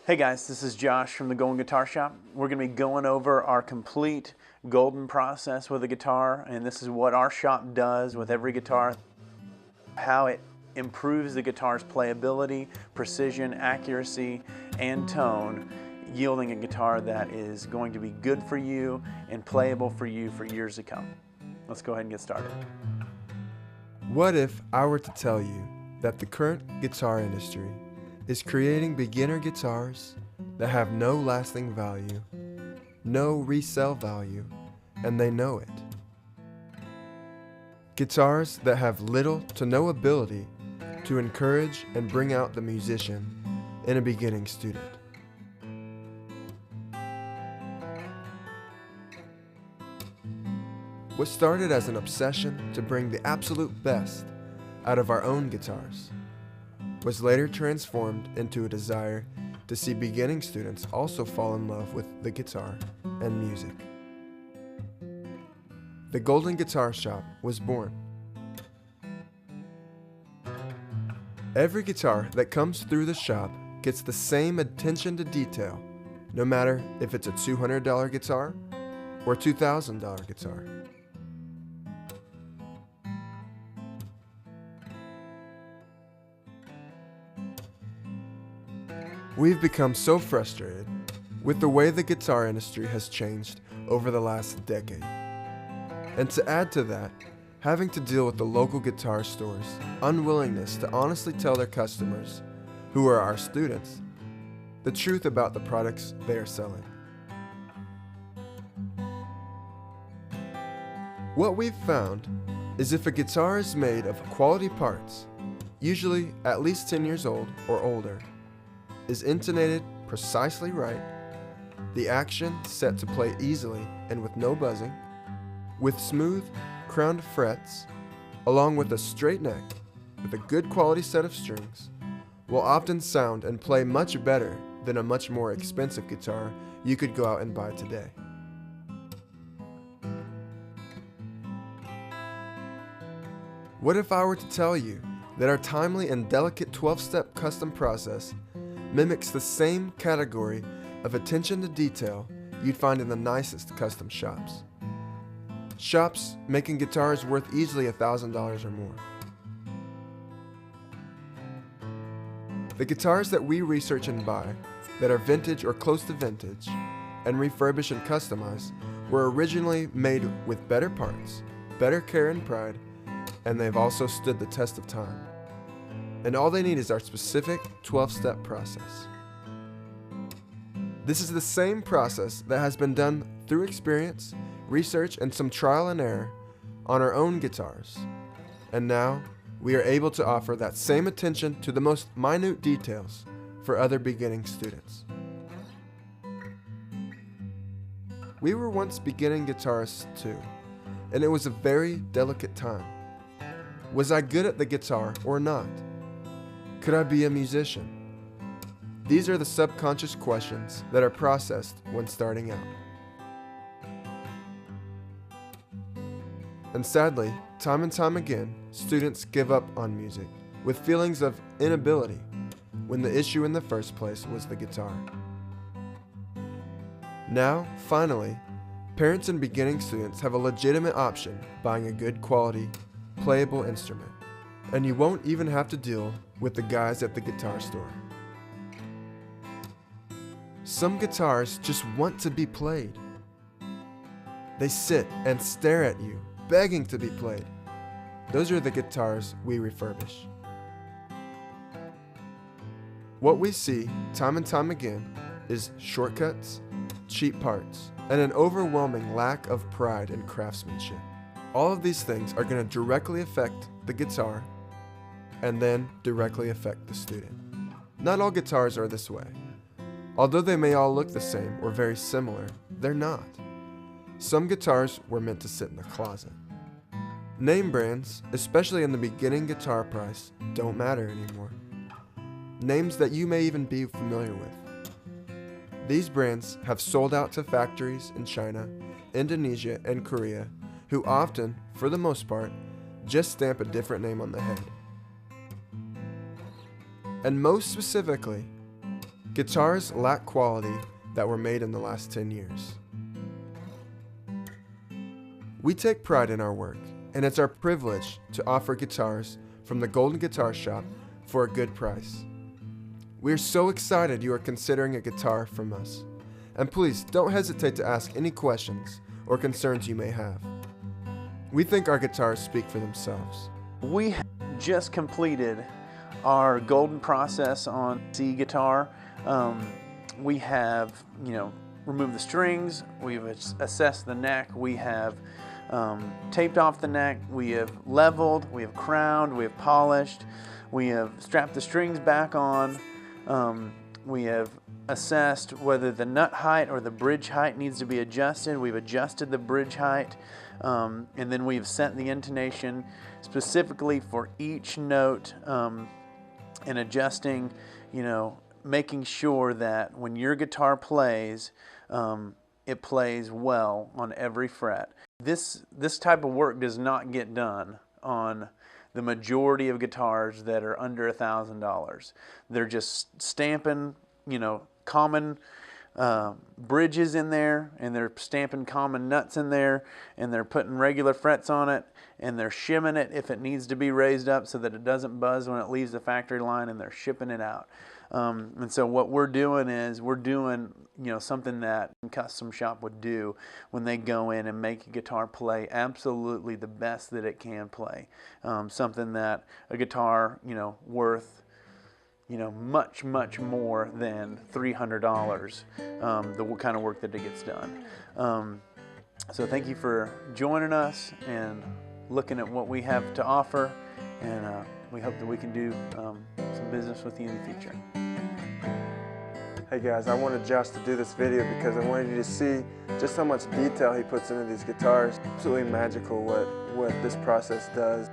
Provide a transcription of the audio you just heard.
Hey guys, this is Josh from the Golden Guitar Shop. We're going to be going over our complete golden process with a guitar, and this is what our shop does with every guitar, how it improves the guitar's playability, precision, accuracy, and tone, yielding a guitar that is going to be good for you and playable for you for years to come. Let's go ahead and get started. What if I were to tell you that the current guitar industry is creating beginner guitars that have no lasting value, no resale value, and they know it? Guitars that have little to no ability to encourage and bring out the musician in a beginning student. What started as an obsession to bring the absolute best out of our own guitars was later transformed into a desire to see beginning students also fall in love with the guitar and music. The Golden Guitar Shop was born. Every guitar that comes through the shop gets the same attention to detail, no matter if it's a $200 guitar or a $2,000 guitar. We've become so frustrated with the way the guitar industry has changed over the last decade. And to add to that, having to deal with the local guitar stores' unwillingness to honestly tell their customers, who are our students, the truth about the products they are selling. What we've found is if a guitar is made of quality parts, usually at least 10 years old or older, is intonated precisely right, the action set to play easily and with no buzzing, with smooth, crowned frets, along with a straight neck, with a good quality set of strings, will often sound and play much better than a much more expensive guitar you could go out and buy today. What if I were to tell you that our timely and delicate 12-step custom process mimics the same category of attention to detail you'd find in the nicest custom shops? Shops making guitars worth easily $1,000 or more. The guitars that we research and buy that are vintage or close to vintage and refurbish and customize were originally made with better parts, better care and pride, and they've also stood the test of time. And all they need is our specific 12-step process. This is the same process that has been done through experience, research, and some trial and error on our own guitars. And now, we are able to offer that same attention to the most minute details for other beginning students. We were once beginning guitarists too, and it was a very delicate time. Was I good at the guitar or not? Could I be a musician? These are the subconscious questions that are processed when starting out. And sadly, time and time again, students give up on music with feelings of inability when the issue in the first place was the guitar. Now, finally, parents and beginning students have a legitimate option buying a good quality, playable instrument, and you won't even have to deal with the guys at the guitar store. Some guitars just want to be played. They sit and stare at you, begging to be played. Those are the guitars we refurbish. What we see time and time again is shortcuts, cheap parts, and an overwhelming lack of pride and craftsmanship. All of these things are going to directly affect the guitar and then directly affect the student. Not all guitars are this way. Although they may all look the same or very similar, they're not. Some guitars were meant to sit in the closet. Name brands, especially in the beginning guitar price, don't matter anymore. Names that you may even be familiar with. These brands have sold out to factories in China, Indonesia, and Korea, who often, for the most part, just stamp a different name on the head. And most specifically, Guitars lack quality that were made in the last 10 years. We take pride in our work, and it's our privilege to offer guitars from the Golden Guitar Shop for a good price. We are so excited you are considering a guitar from us. And please don't hesitate to ask any questions or concerns you may have. We think our guitars speak for themselves. We just completed our golden process on C guitar. We have, removed the strings, we've assessed the neck, we have taped off the neck, we have leveled, we have crowned, we have polished, we have strapped the strings back on, we have assessed whether the nut height or the bridge height needs to be adjusted. We've adjusted the bridge height, and then we've set the intonation specifically for each note, and adjusting, making sure that when your guitar plays, it plays well on every fret. This type of work does not get done on the majority of guitars that are under $1,000. They're just stamping, common bridges in there, and they're stamping common nuts in there, and they're putting regular frets on it, and they're shimming it if it needs to be raised up so that it doesn't buzz when it leaves the factory line, and they're shipping it out. And so what we're doing is we're doing something that a custom shop would do when they go in and make a guitar play absolutely the best that it can play. Something that a guitar worth much more than $300, the kind of work that it gets done. So thank you for joining us and looking at what we have to offer, and we hope that we can do some business with you in the future. Hey guys, I wanted Josh to do this video because I wanted you to see just how much detail he puts into these guitars. Absolutely magical what this process does.